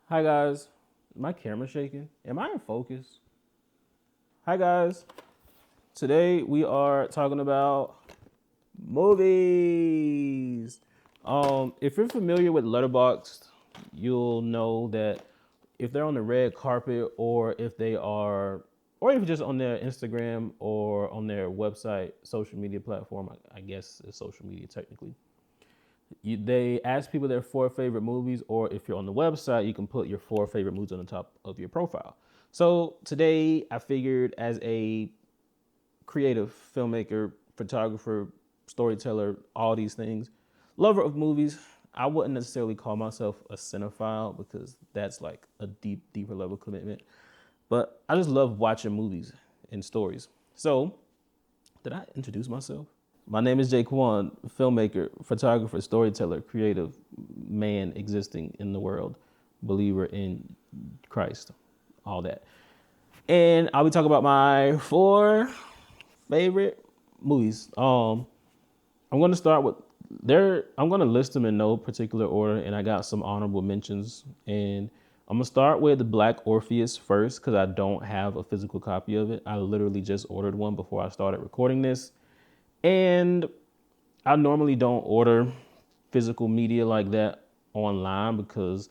Hi guys, is my camera shaking? Am I in focus? Hi guys, today we are talking about movies. If you're familiar with Letterboxd, you'll know that if they're on the red carpet or if they are, or if just on their Instagram or on their website, social media platform, I guess it's social media technically. They ask people their four favorite movies, or if you're on the website, you can put your four favorite movies on the top of your profile. So today, I figured as a creative filmmaker, photographer, storyteller, all these things, lover of movies, I wouldn't necessarily call myself a cinephile because that's like a deeper level commitment. But I just love watching movies and stories. So, did I introduce myself? My name is Jaquan, filmmaker, photographer, storyteller, creative man existing in the world, believer in Christ, all that. And I'll be talking about my four favorite movies. I'm going to start with I'm going to list them in no particular order, and I got some honorable mentions. And I'm gonna start with the Black Orpheus first because I don't have a physical copy of it. I literally just ordered one before I started recording this. And I normally don't order physical media like that online because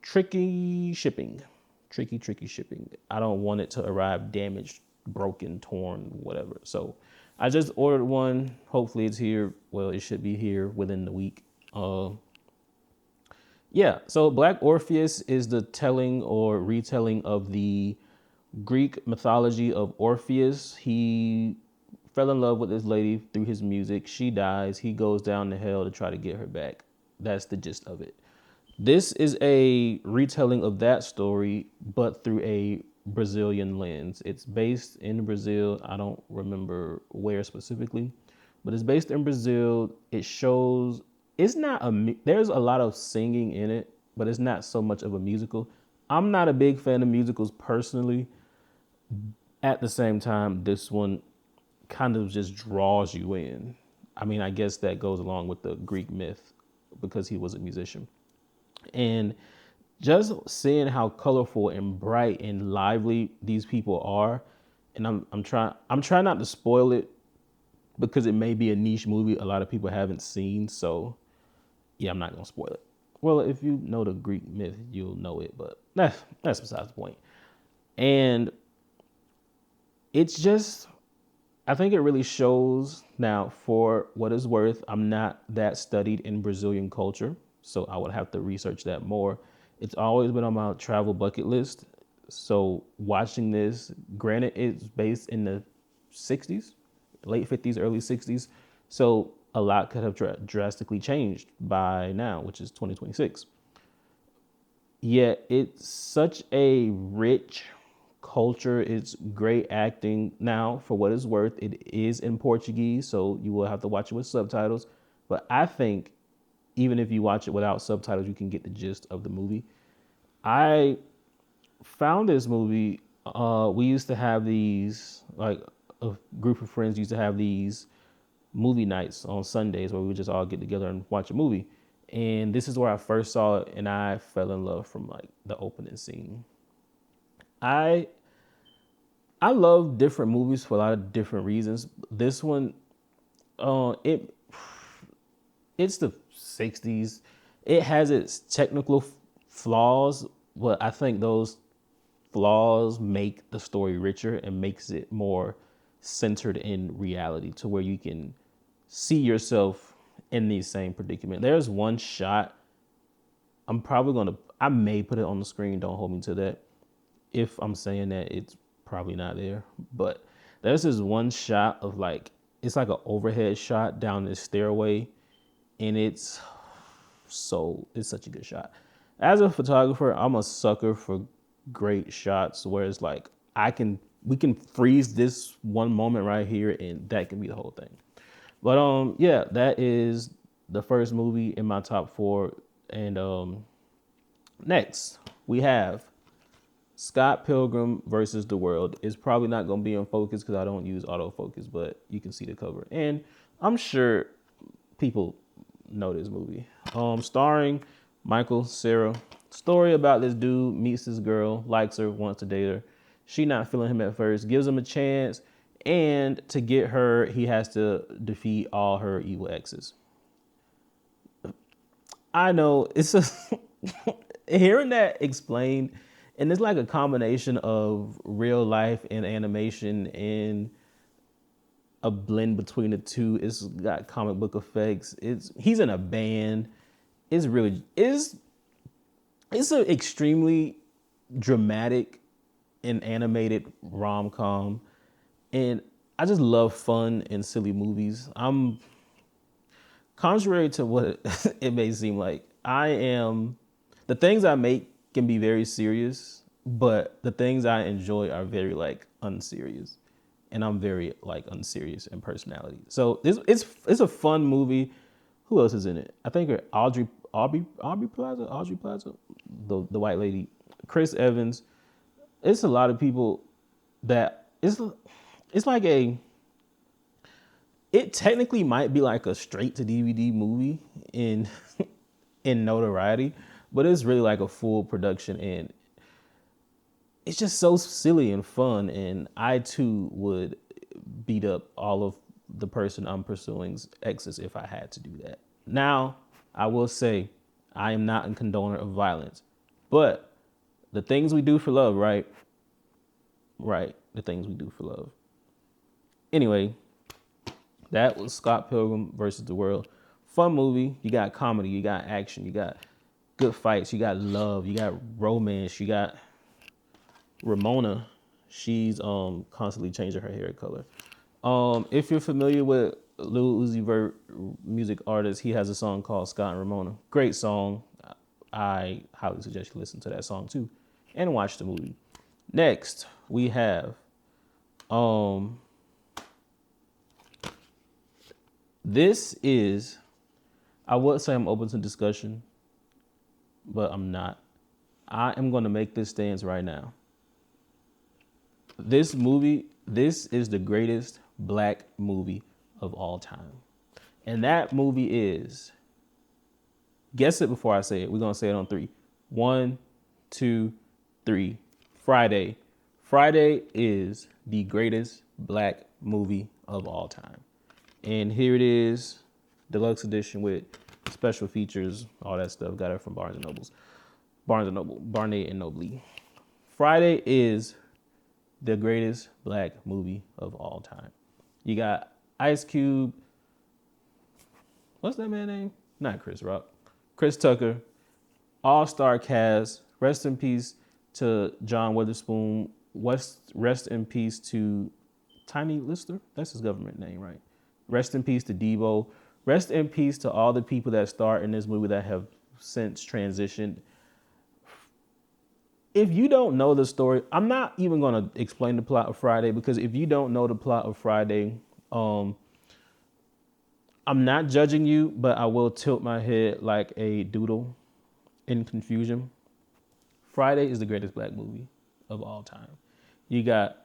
tricky shipping. Tricky shipping. I don't want it to arrive damaged, broken, torn, whatever. So I just ordered one. Hopefully it's here. Well, it should be here within the week. Yeah, so Black Orpheus is the telling or retelling of the Greek mythology of Orpheus. He fell in love with this lady through his music. She dies. He goes down to hell to try to get her back. That's the gist of it. This is a retelling of that story, but through a Brazilian lens. It's based in Brazil. I don't remember where specifically, but it's based in Brazil. It shows it's not there's a lot of singing in it, but it's not so much of a musical. I'm not a big fan of musicals personally. At the same time, this one kind of just draws you in. I mean, I guess that goes along with the Greek myth because he was a musician. And just seeing how colorful and bright and lively these people are, and I'm trying not to spoil it because it may be a niche movie a lot of people haven't seen. So yeah, I'm not gonna spoil it. Well, if you know the Greek myth, you'll know it, but that's besides the point. And it's just I think it really shows now for what it's worth. I'm not that studied in Brazilian culture, so I would have to research that more. It's always been on my travel bucket list. So watching this, granted, it's based in the 60s, late 50s, early 60s. So a lot could have drastically changed by now, which is 2026. Yet it's such a rich culture. It's great acting. Now, for what it's worth, it is in Portuguese, so you will have to watch it with subtitles. But I think even if you watch it without subtitles, you can get the gist of the movie. I found this movie. We used to have these, like a group of friends used to have these movie nights on Sundays where we would just all get together and watch a movie. And this is where I first saw it, and I fell in love from like the opening scene. I I love different movies for a lot of different reasons. This one, it it's the '60s. It has its technical flaws, but I think those flaws make the story richer and makes it more centered in reality to where you can see yourself in the same predicament. There's one shot I may put it on the screen. Don't hold me to that. If I'm saying that, it's probably not there. But there's this one shot of like, it's like an overhead shot down this stairway. And it's such a good shot. As a photographer, I'm a sucker for great shots where it's like, we can freeze this one moment right here and that can be the whole thing. But yeah, that is the first movie in my top four. And next we have Scott Pilgrim versus the World. It's probably not going to be in focus because I don't use autofocus, but you can see the cover. And I'm sure people know this movie. Starring Michael, Sarah. Story about this dude meets this girl, likes her, wants to date her. She not feeling him at first, gives him a chance, and to get her, he has to defeat all her evil exes. I know it's a hearing that explained, and it's like a combination of real life and animation and a blend between the two. It's got comic book effects. He's in a band. It's an extremely dramatic and animated rom-com, and I just love fun and silly movies. I'm contrary to what it may seem like. The things I make can be very serious, but the things I enjoy are very like unserious, and I'm very like unserious in personality. So it's a fun movie. Who else is in it? I think Audrey Plaza, the white lady, Chris Evans. It's a lot of people that it's like it technically might be like a straight to DVD movie in in notoriety, but it's really like a full production, and it's just so silly and fun. And I too would beat up all of the person I'm pursuing's exes if I had to do that. Now, I will say I am not a condoner of violence, but the things we do for love, right? Right, the things we do for love. Anyway, that was Scott Pilgrim versus the World. Fun movie. You got comedy, you got action, you got good fights, you got love, you got romance, you got Ramona. She's constantly changing her hair color. If you're familiar with Lil Uzi Vert, music artist, he has a song called Scott and Ramona. Great song. I highly suggest you listen to that song too, and watch the movie. Next, we have this is, I would say I'm open to discussion, but I'm not. I am going to make this stance right now. This is the greatest black movie of all time. And that movie is, guess it before I say it. We're going to say it on three. 1, 2, 3. Friday. Friday is the greatest black movie of all time. And here it is, deluxe edition with special features, all that stuff. Got it from Barnes and Noble, Barnett and Noble. Friday is the greatest black movie of all time. You got Ice Cube. What's that man's name? Not Chris Rock. Chris Tucker. All-star cast. Rest in peace to John Witherspoon. Rest in peace to Tiny Lister. That's his government name, right? Rest in peace to Debo. Rest in peace to all the people that star in this movie that have since transitioned. If you don't know the story, I'm not even going to explain the plot of Friday, because if you don't know the plot of Friday, I'm not judging you, but I will tilt my head like a doodle in confusion. Friday is the greatest black movie of all time. You got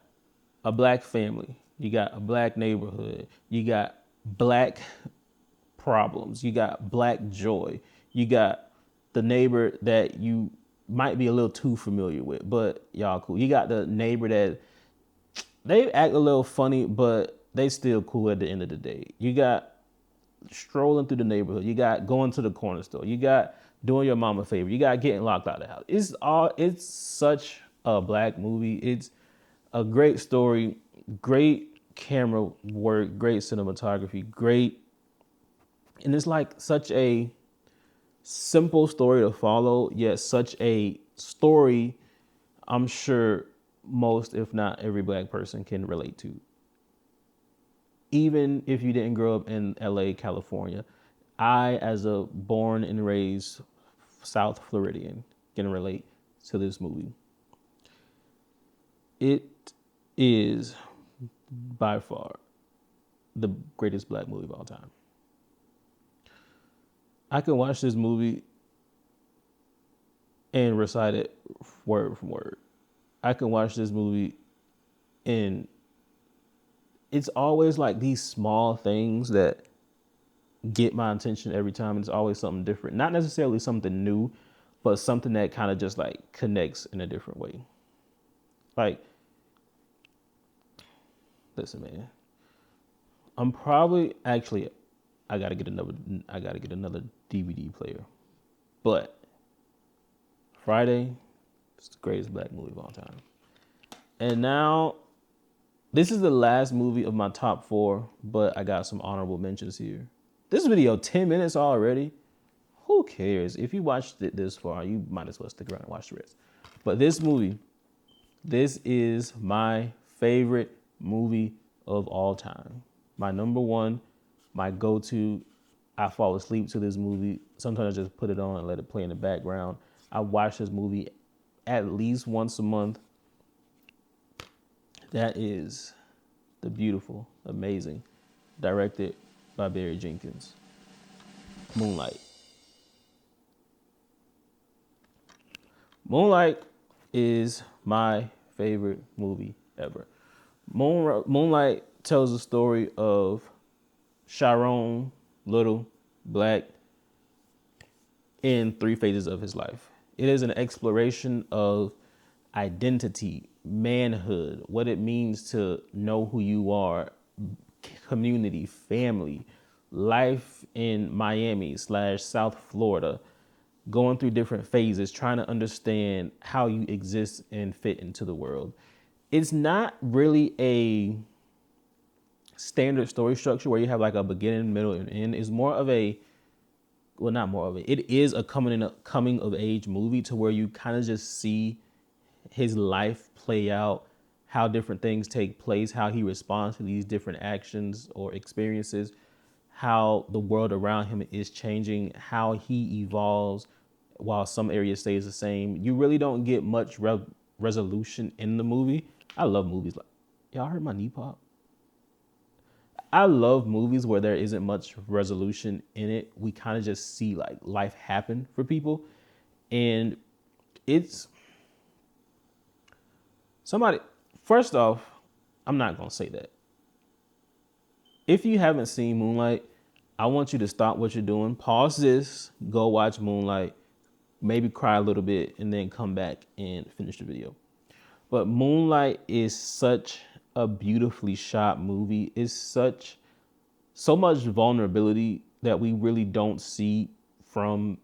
a black family. You got a black neighborhood. You got black problems. You got black joy. You got the neighbor that you might be a little too familiar with, but y'all cool. You got the neighbor that they act a little funny, but they still cool at the end of the day. You got strolling through the neighborhood. You got going to the corner store. You got doing your mama a favor. You got getting locked out of the house. It's such a black movie. It's a great story, great camera work, great cinematography, great. And it's like such a simple story to follow, yet such a story I'm sure most, if not every black person can relate to. Even if you didn't grow up in LA, California, I, as a born and raised South Floridian, can relate to this movie. It is by far the greatest black movie of all time. I can watch this movie and recite it word from word. I can watch this movie and it's always like these small things that get my attention every time. It's always something different. Not necessarily something new, but something that kind of just like connects in a different way. Like, listen, man. I'm probably actually I gotta get another DVD player. But Friday, it's the greatest black movie of all time. And now this is the last movie of my top 4, but I got some honorable mentions here. This video 10 minutes already. Who cares? If you watched it this far, you might as well stick around and watch the rest. But this movie, this is my favorite movie of all time. My number one, my go-to. I fall asleep to this movie. Sometimes I just put it on and let it play in the background. I watch this movie at least once a month. That is the beautiful, amazing, directed by Barry Jenkins, Moonlight. Moonlight is my favorite movie ever. Moonlight tells the story of Chiron Little Black in 3 phases of his life. It is an exploration of identity, manhood, what it means to know who you are, community, family, life in Miami/South Florida, going through different phases, trying to understand how you exist and fit into the world. It's not really a standard story structure where you have like a beginning, middle, and end. It's more of a, well, not more of it. It is a coming of age movie to where you kind of just see his life play out, how different things take place, how he responds to these different actions or experiences, how the world around him is changing, how he evolves while some areas stays the same. You really don't get much resolution in the movie. I love movies like, y'all heard my knee pop? I love movies where there isn't much resolution in it. We kind of just see like life happen for people. And it's somebody, first off, I'm not going to say that. If you haven't seen Moonlight, I want you to stop what you're doing, pause this, go watch Moonlight, maybe cry a little bit, and then come back and finish the video. But Moonlight is such a beautifully shot movie. It's so much vulnerability that we really don't see from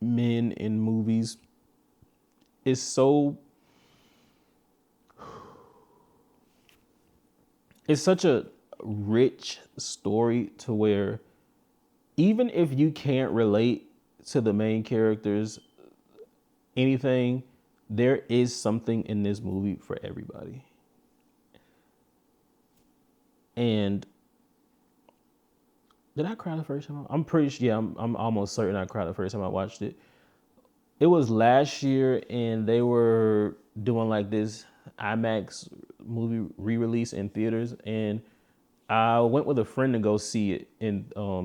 men in movies. It's such a rich story to where even if you can't relate to the main characters, anything, there is something in this movie for everybody. And did I cry the first time? I'm pretty sure, yeah, I'm almost certain I cried the first time I watched it. It was last year and they were doing like this IMAX movie re-release in theaters, and I went with a friend to go see it in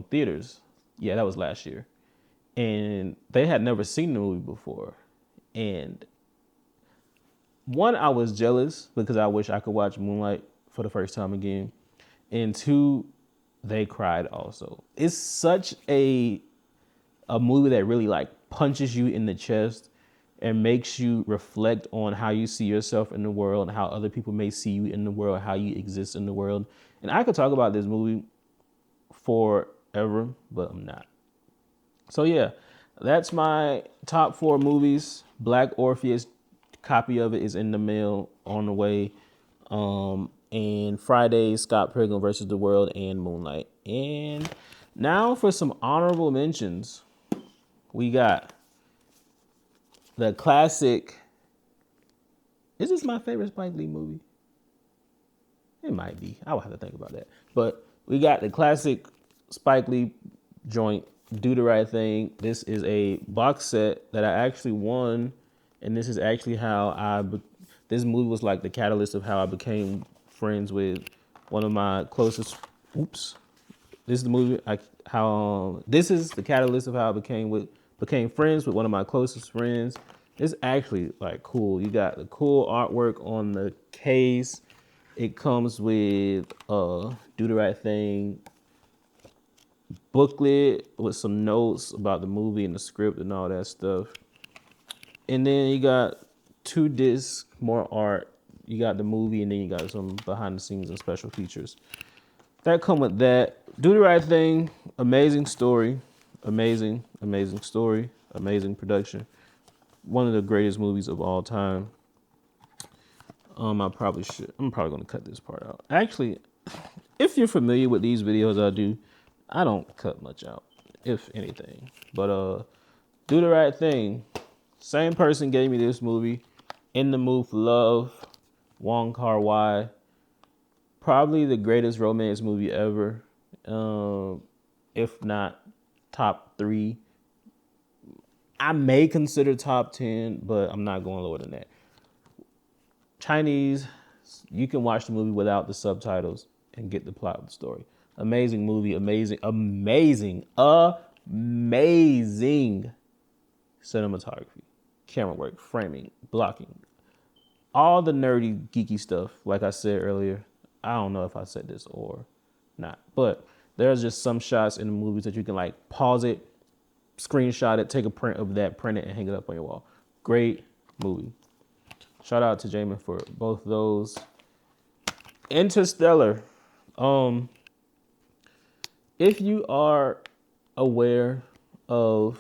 theaters. Yeah, that was last year. And they had never seen the movie before. And one, I was jealous because I wish I could watch Moonlight for the first time again. And 2, they cried also. It's such a movie that really like punches you in the chest and makes you reflect on how you see yourself in the world, how other people may see you in the world, how you exist in the world. And I could talk about this movie forever, but I'm not. So yeah, that's my top 4 movies. Black Orpheus, copy of it is in the mail on the way. And Friday, Scott Pilgrim versus the World and Moonlight. And now for some honorable mentions. We got the classic. Is this my favorite Spike Lee movie? It might be. I will have to think about that. But we got the classic Spike Lee joint, Do the Right Thing. This is a box set that I actually won. And this is actually how this movie was like the catalyst of how I became friends with one of my closest. Oops. This is the movie. This is the catalyst of how I became friends with one of my closest friends. It's actually like cool. You got the cool artwork on the case. It comes with Do the Right Thing booklet with some notes about the movie and the script and all that stuff. And then you got 2 discs, more art. You got the movie, and then you got some behind the scenes and special features. That come with that. Do the Right Thing. Amazing story. Amazing story. Amazing production. One of the greatest movies of all time. I'm probably gonna cut this part out. Actually, if you're familiar with these videos I do, I don't cut much out, if anything. But Do the Right Thing. Same person gave me this movie. In the Mood for Love. Wong Kar-wai. Probably the greatest romance movie ever. If not top 3. I may consider top 10, but I'm not going lower than that. Chinese, you can watch the movie without the subtitles and get the plot of the story. Amazing movie, amazing cinematography, camera work, framing, blocking, all the nerdy, geeky stuff. Like I said earlier, I don't know if I said this or not, but there's just some shots in the movies that you can like pause it, screenshot it, take a print of that, print it, and hang it up on your wall. Great movie. Shout out to Jamin for both those. Interstellar. If you are aware of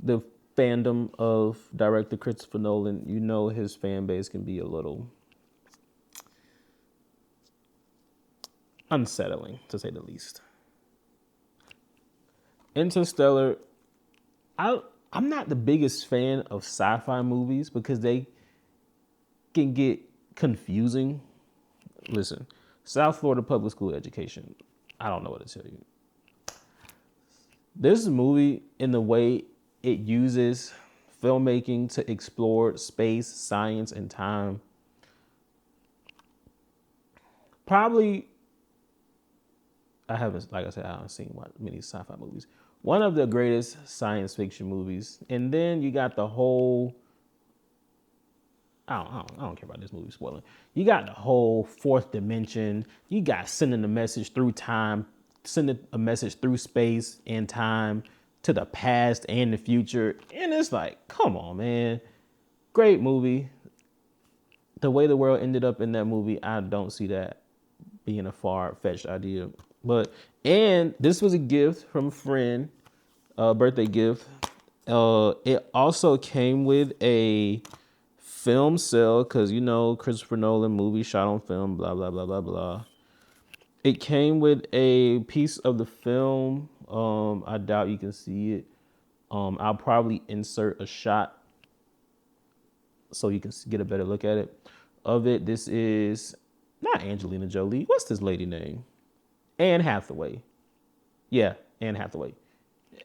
the fandom of director Christopher Nolan, you know his fan base can be a little unsettling, to say the least. Interstellar, I'm not the biggest fan of sci-fi movies because they can get confusing. Listen, South Florida public school education, I don't know what to tell you. This movie, in the way it uses filmmaking to explore space, science, and time, probably, I haven't seen many sci-fi movies. One of the greatest science fiction movies. And then you got the whole, I don't care about this movie spoiling. You got the whole fourth dimension. You got sending a message through time, sending a message through space and time to the past and the future. And it's like, come on, man. Great movie. The way the world ended up in that movie, I don't see that being a far-fetched idea. And this was a gift from a friend, birthday gift. It also came with a film cell, because you know Christopher Nolan movie shot on film, blah blah blah blah blah. It came with a piece of the film. I doubt you can see it. I'll probably insert a shot so you can get a better look at it. Of it, this is not Angelina Jolie. What's this lady name? Anne Hathaway. Yeah, Anne Hathaway.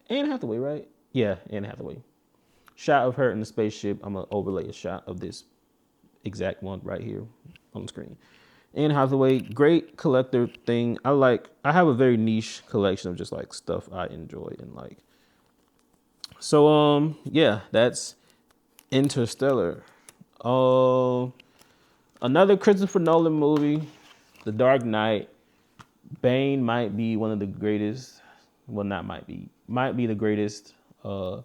Anne Hathaway, right? Yeah, Anne Hathaway. Shot of her in the spaceship. I'm going to overlay a shot of this exact one right here on the screen. Anne Hathaway, great collector thing. I have a very niche collection of just like stuff I enjoy and like. So, yeah, that's Interstellar. Another Christopher Nolan movie, The Dark Knight. Bane might be one of the greatest. Well, might be the greatest villain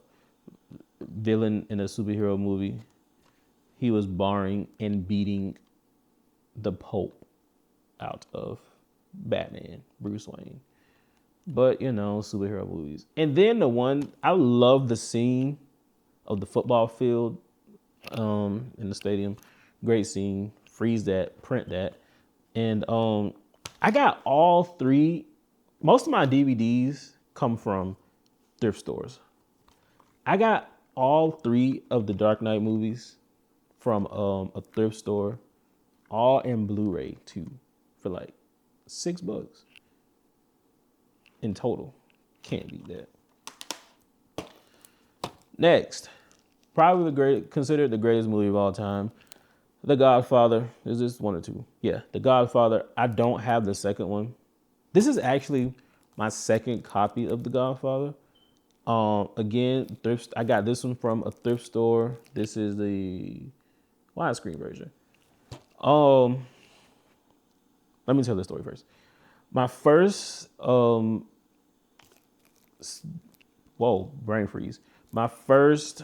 in a superhero movie. He was barring and beating the Pope out of Batman, Bruce Wayne. But, you know, superhero movies. And then I love the scene of the football field in the stadium. Great scene. Freeze that, print that. And I got all 3. Most of my DVDs come from thrift stores. I got all 3 of the Dark Knight movies from a thrift store, all in Blu-ray too, for like $6 in total. Can't beat that. Next, probably considered the greatest movie of all time, The Godfather. Is this 1 or 2? Yeah, The Godfather. I don't have the second one. This is actually my second copy of The Godfather. Again, I got this one from a thrift store. This is the widescreen version. Let me tell the story first. My first, whoa, brain freeze. My first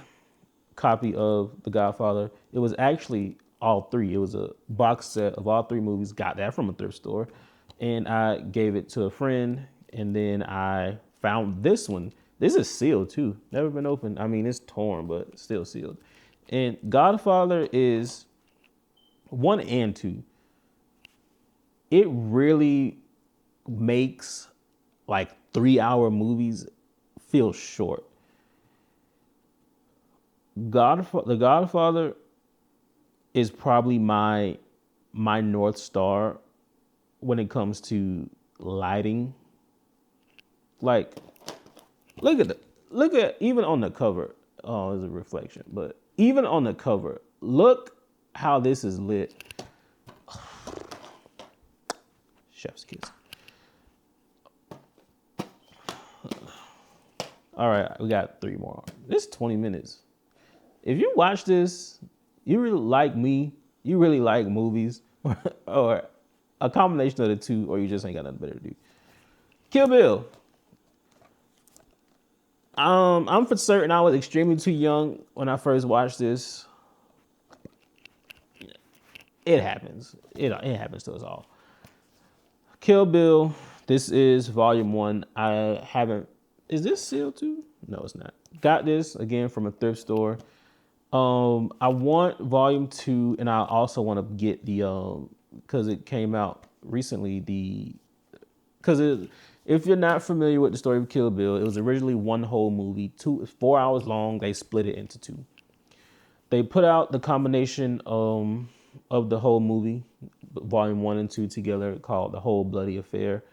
copy of The Godfather, it was actually all three. It was a box set of all three movies. Got that from a thrift store. And I gave it to a friend. And then I found this one. This is sealed too. Never been opened. I mean, it's torn, but still sealed. And Godfather is 1 and 2. It really makes like 3-hour movies feel short. The Godfather is probably my North Star when it comes to lighting. Like, look at even on the cover. Oh, there's a reflection, but even on the cover, look how this is lit. Chef's kiss. All right, we got 3 more. This is 20 minutes. If you watch this, you really like me, you really like movies, or a combination of the two, or you just ain't got nothing better to do. Kill Bill. I'm for certain I was extremely too young when I first watched this. It happens. It happens to us all. Kill Bill. This is volume 1. I haven't. Is this sealed too? No, it's not. Got this again from a thrift store. I want volume 2, and I also want to get the because it came out recently. If you're not familiar with the story of Kill Bill, it was originally one whole movie, 4 hours long. They split it into 2. They put out the combination of the whole movie, volume 1 and 2 together, called The Whole Bloody Affair.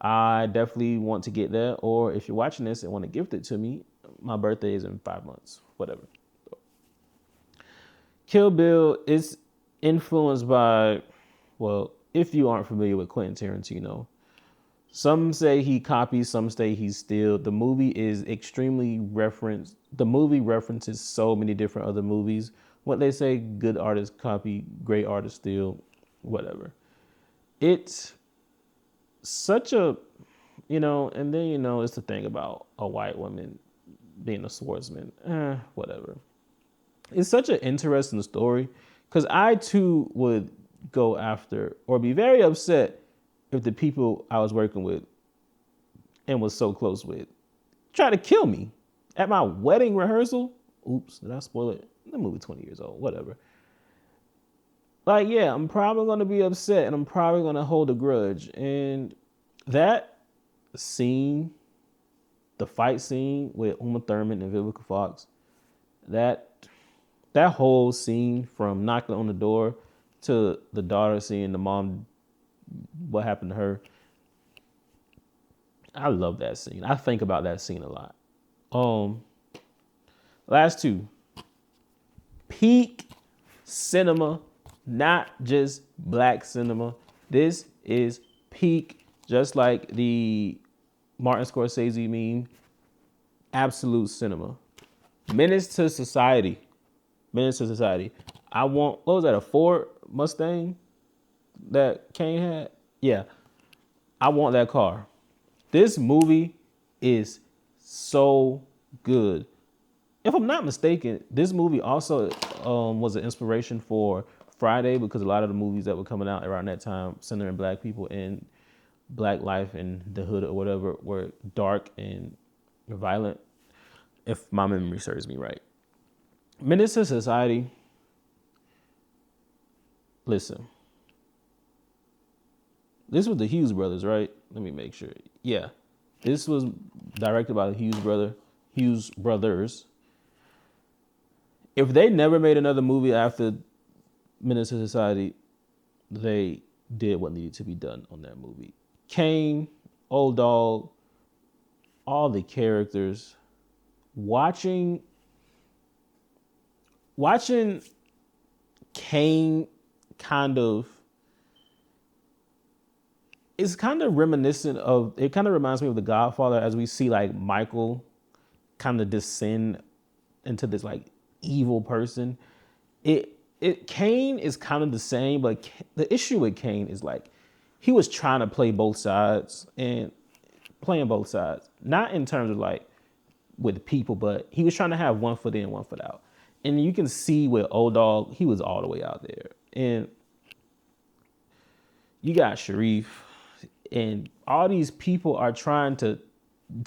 I definitely want to get that, or if you're watching this and want to gift it to me, my birthday is in 5 months, whatever. Kill Bill is influenced by, well, if you aren't familiar with Quentin Tarantino, some say he copies, some say he steals. The movie is extremely referenced. The movie references so many different other movies. What they say, good artists copy, great artists steal, whatever. It's such a, and then, it's the thing about a white woman being a swordsman, whatever. It's such an interesting story because I too would go after or be very upset if the people I was working with and was so close with try to kill me at my wedding rehearsal. Oops, did I spoil it? The movie 20 years old, whatever. Like, yeah, I'm probably going to be upset and I'm probably going to hold a grudge. And that scene, the fight scene with Uma Thurman and Vivica Fox, that whole scene from knocking on the door to the daughter seeing the mom, what happened to her. I love that scene. I think about that scene a lot. Last 2. Peak cinema, not just black cinema. This is peak, just like the Martin Scorsese meme, absolute cinema. Menace to Society. I want, what was that, a Ford Mustang that Kane had? Yeah, I want that car. This movie is so good. If I'm not mistaken, this movie also was an inspiration for Friday, because a lot of the movies that were coming out around that time centering black people and black life and the hood or whatever were dark and violent, if my memory serves me right. Menace to Society. Listen. This was the Hughes brothers, right? Let me make sure. Yeah. This was directed by the Hughes brothers. If they never made another movie after Menace to Society, they did what needed to be done on that movie. Kane, Old Dog, all the characters. Watching Kane it's kind of reminiscent of, it kind of reminds me of The Godfather, as we see like Michael kind of descend into this like evil person. Kane is kind of the same, but the issue with Kane is like he was trying to play both sides and playing both sides, not in terms of like with people, but he was trying to have one foot in, one foot out. And you can see with Old Dog, he was all the way out there. And you got Sharif, and all these people are trying to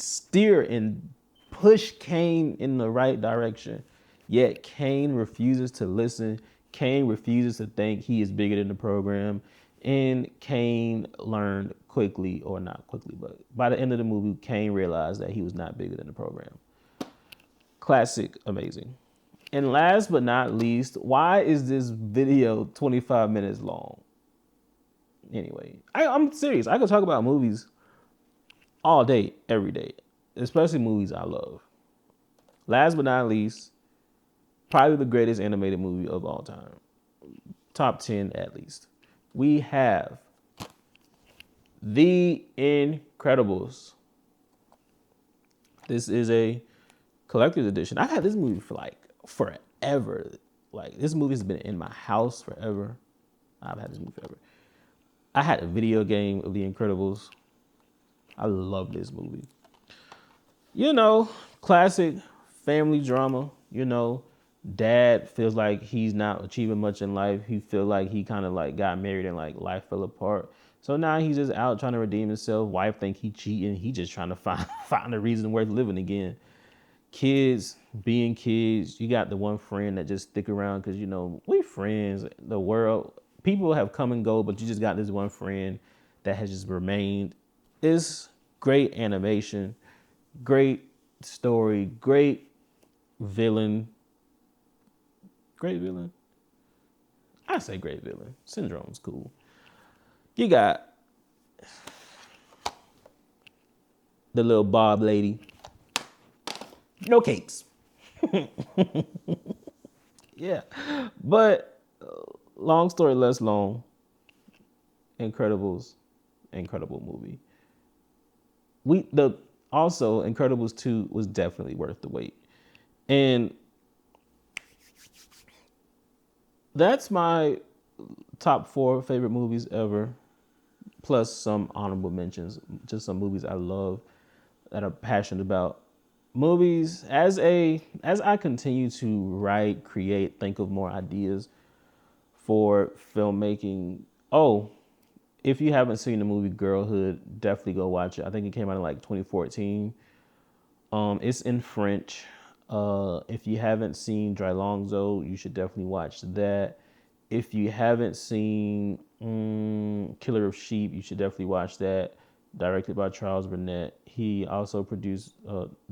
steer and push Kane in the right direction. Yet Kane refuses to listen. Kane refuses to think he is bigger than the program. And Kane learned quickly, or not quickly, but by the end of the movie, Kane realized that he was not bigger than the program. Classic, amazing. And last but not least, why is this video 25 minutes long? Anyway, I'm serious. I could talk about movies all day, every day, especially movies I love. Last but not least, probably the greatest animated movie of all time. Top 10 at least. We have The Incredibles. This is a collector's edition. I've had this movie for like forever. Like this movie has been in my house forever. I've had this movie forever. I had a video game of The Incredibles. I love this movie. You know, classic family drama. You know, dad feels like he's not achieving much in life. He feels like he kind of like got married and like life fell apart. So now he's just out trying to redeem himself. Wife think he cheating. He just trying to find a reason worth living again. Kids being kids. You got the one friend that just stick around because, you know, we friends. The world, people have come and go, but you just got this one friend that has just remained. It's great animation, great story, great villain. Great villain? I say great villain. Syndrome's cool. You got the little Bob lady. No capes. Yeah. But long story less long. Incredibles. Incredible movie. Also Incredibles 2 was definitely worth the wait. And that's my top 4 favorite movies ever, plus some honorable mentions, just some movies I love that I'm passionate about. Movies, as I continue to write, create, think of more ideas for filmmaking. Oh, if you haven't seen the movie Girlhood, definitely go watch it. I think it came out in like 2014. It's in French. If you haven't seen Drylongzo, you should definitely watch that. If you haven't seen Killer of Sheep, you should definitely watch that. Directed by Charles Burnett. He also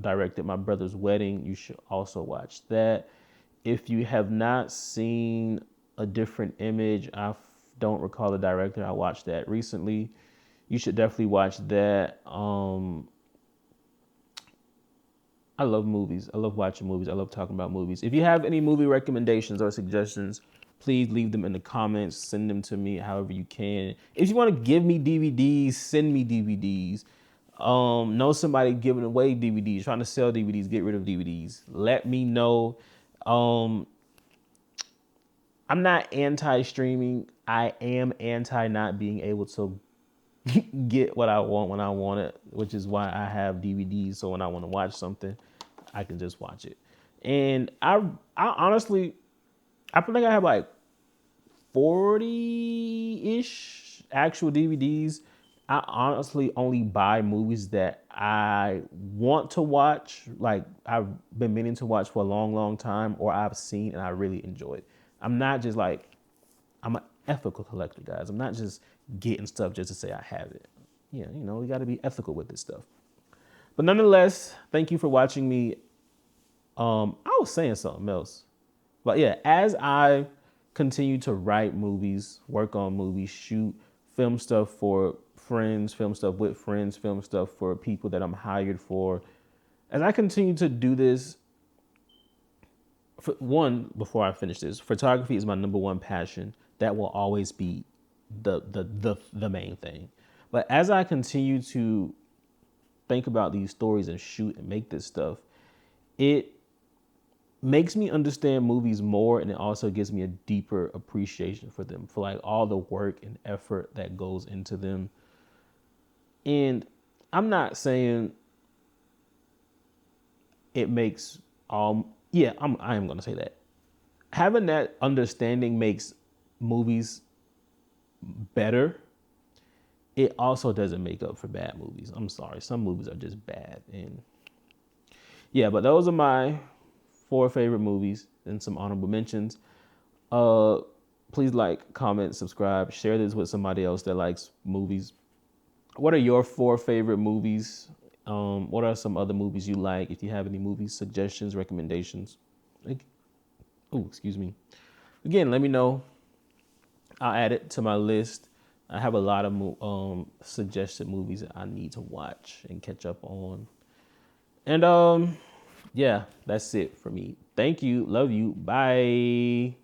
directed My Brother's Wedding. You should also watch that. If you have not seen A Different Image, I don't recall the director. I watched that recently. You should definitely watch that. I love movies. I love watching movies. I love talking about movies. If you have any movie recommendations or suggestions, please leave them in the comments. Send them to me however you can. If you want to give me DVDs, send me DVDs. Know somebody giving away DVDs, trying to sell DVDs, get rid of DVDs. Let me know. I'm not anti-streaming. I am anti not being able to get what I want when I want it, which is why I have DVDs. So when I want to watch something, I can just watch it. And I honestly, I think I have like 40-ish actual DVDs. I honestly only buy movies that I want to watch, like I've been meaning to watch for a long, long time, or I've seen and I really enjoyed. I'm not just like, I'm an ethical collector, guys. I'm not just getting stuff just to say I have it. Yeah, you know, we got to be ethical with this stuff. But nonetheless, thank you for watching me. I was saying something else. But yeah, as I continue to write movies, work on movies, shoot, film stuff for friends, film stuff with friends, film stuff for people that I'm hired for, as I continue to do this, before I finish this, photography is my number one passion. That will always be the main thing. But as I continue to think about these stories and shoot and make this stuff, it makes me understand movies more, and it also gives me a deeper appreciation for them, for like all the work and effort that goes into them. And I'm not saying it makes yeah, I am gonna say that. Having that understanding makes movies better. It also doesn't make up for bad movies. I'm sorry. Some movies are just bad. And yeah, but those are my 4 favorite movies and some honorable mentions. Uh, please like, comment, subscribe, share this with somebody else that likes movies. What are your 4 favorite movies? What are some other movies you like? If you have any movie suggestions, recommendations, like, oh, excuse me. Again, let me know. I'll add it to my list. I have a lot of suggested movies that I need to watch and catch up on. And yeah, that's it for me. Thank you. Love you. Bye.